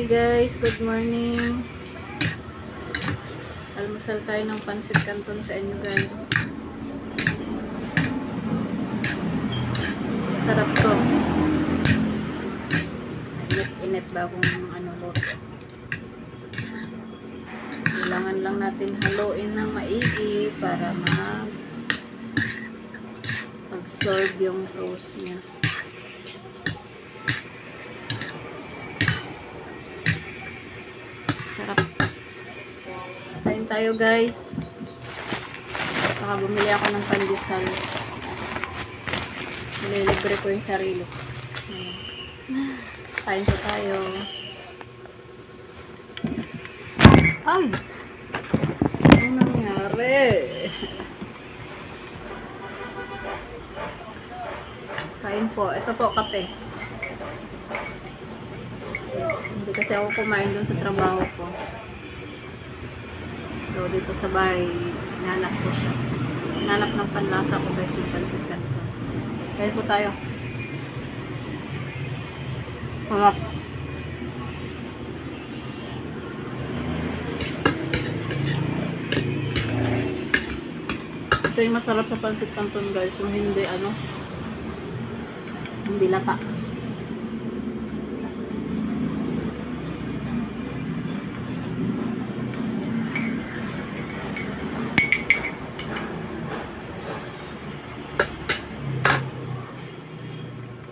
Hi guys, good morning. Almusal tayo ng pansit canton sa inyo guys. Sarap to. Init bagong luto. Kailangan lang natin haluin ng maigi para ma-absorb yung sauce niya. Sarap. Kain tayo guys. Baka bumili ako ng pandesal. Nililibre ko yung sarili. Kain pa tayo. Ay! Ano nangyari? Kain po. Ito po, kape. Hindi kasi ako kumain dun sa trabaho ko. So, dito sa bahay, hinanap ko siya. Hinanap ng panlasa ko guys yung pansit canton. Kain po tayo. Sarap. Ito yung masarap sa pansit canton guys. Yung hindi hindi lata.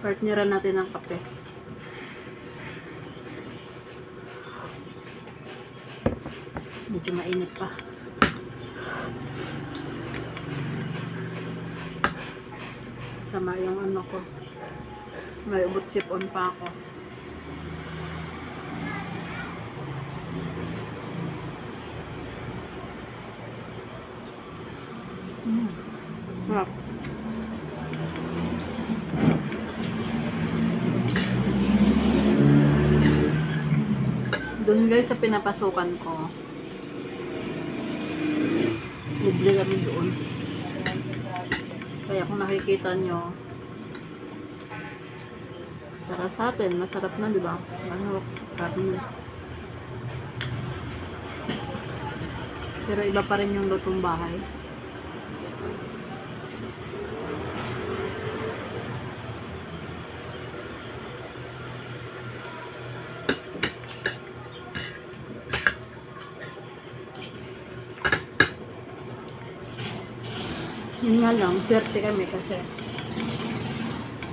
Partneran natin ng kape. Medyo mainit pa. Sama yung ko. May ubot sipon pa ako. Sarap. Doon guys sa pinapasukan ko, libre kami doon. Kaya kung nakikita nyo, para sa atin masarap na, di ba? Karne. Pero iba pa rin yung lutong bahay. Yun nga lang, swerte kami kasi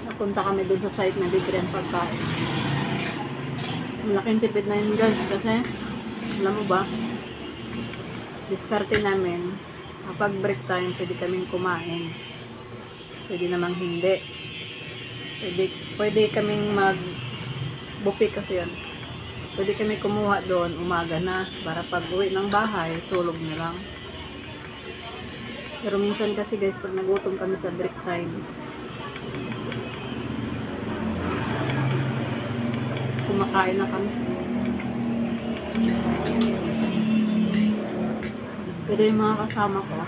napunta kami dun sa site na libre ang pagkain. Malaking tipid na yun guys kasi alam mo ba, diskarte namin kapag break time pwede kaming kumain, pwede namang hindi, pwede kaming mag buffet kasi yun, pwede kami kumuha doon umaga na para pag uwi ng bahay tulog na lang. Pero minsan kasi guys, pag nagutom kami sa break time, kumakain na kami. Pero yung mga kasama ko,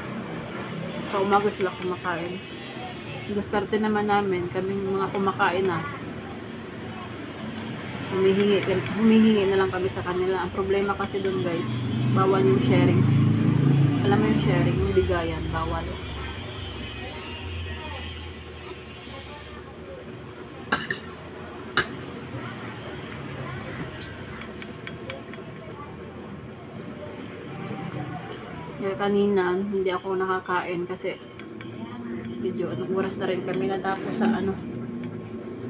sa umaga sila kumakain. Diskarte naman namin, kaming mga kumakain na, humihingi na lang kami sa kanila. Ang problema kasi doon guys, bawal yung sharing. Alam mo yung sharing, yung bigayan, bawal. Kaya kanina, hindi ako nakakain kasi medyo oras na rin kami natapos sa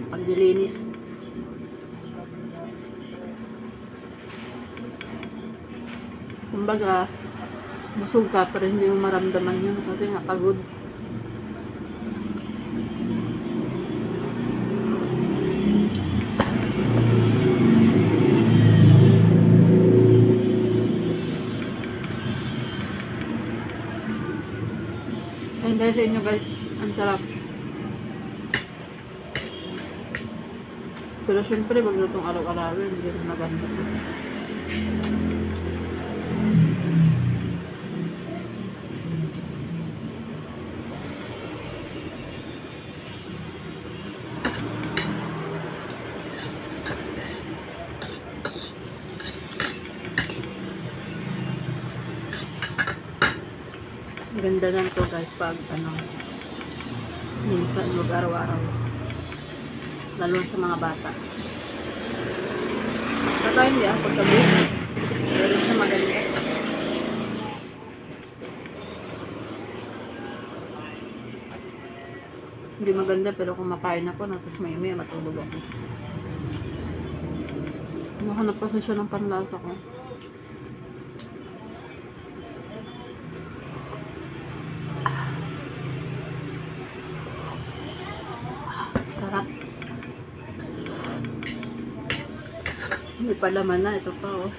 paglilinis. Kumbaga, busog ka pero hindi mo maramdaman yun kasi nga pagod. Ayun dahil sa inyo guys, ang sarap. Pero syempre wag na itong araw-araw, hindi rin maganda. dandanan to guys pag minsan mag-araw-araw. Lalo sa mga bata. Saka hindi ako gabi. Pero siya maganda. Hindi maganda pero kumakain ako na tapos may matulog ako. Nahanap kasi siya ng panlasa ko. Sarap. May palaman na. Ito pa oh.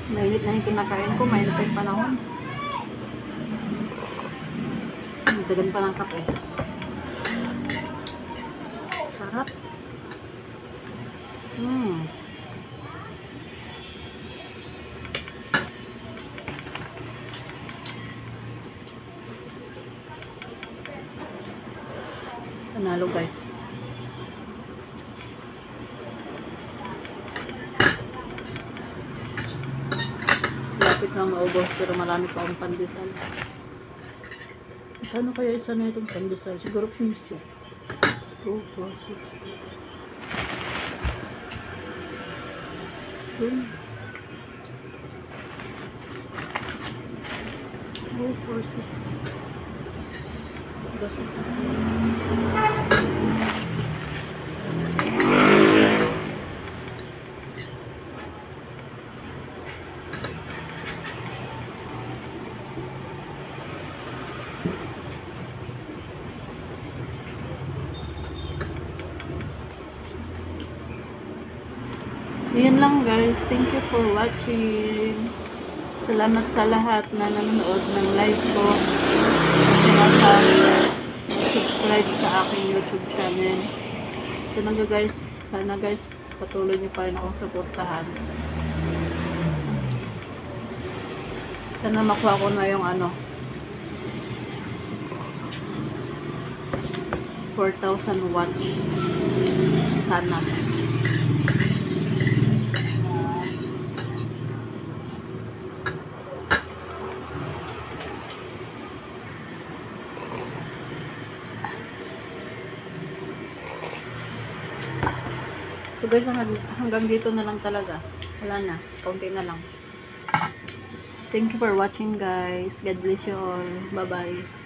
Mainit na yung kinakain ko, mainit pa yung panahon. Dagan pa ng kape. Sarap. Panalo guys. Lapit na maubos pero marami pa akong pandesal. Ano kaya isa na itong pandesal? Siguro piso. 2, 4, 6. 2, 4, 6. Dos isa. Yun lang guys. Thank you for watching. Salamat sa lahat na nanonood ng live ko. Subscribe sa aking YouTube channel. Sana guys, patuloy niyo pa rin akong suportahan. Sana makuha ko na yung 4,000 watch. Sana. So guys, hanggang dito na lang talaga. Wala na. Kaunti na lang. Thank you for watching guys. God bless you all. Bye-bye.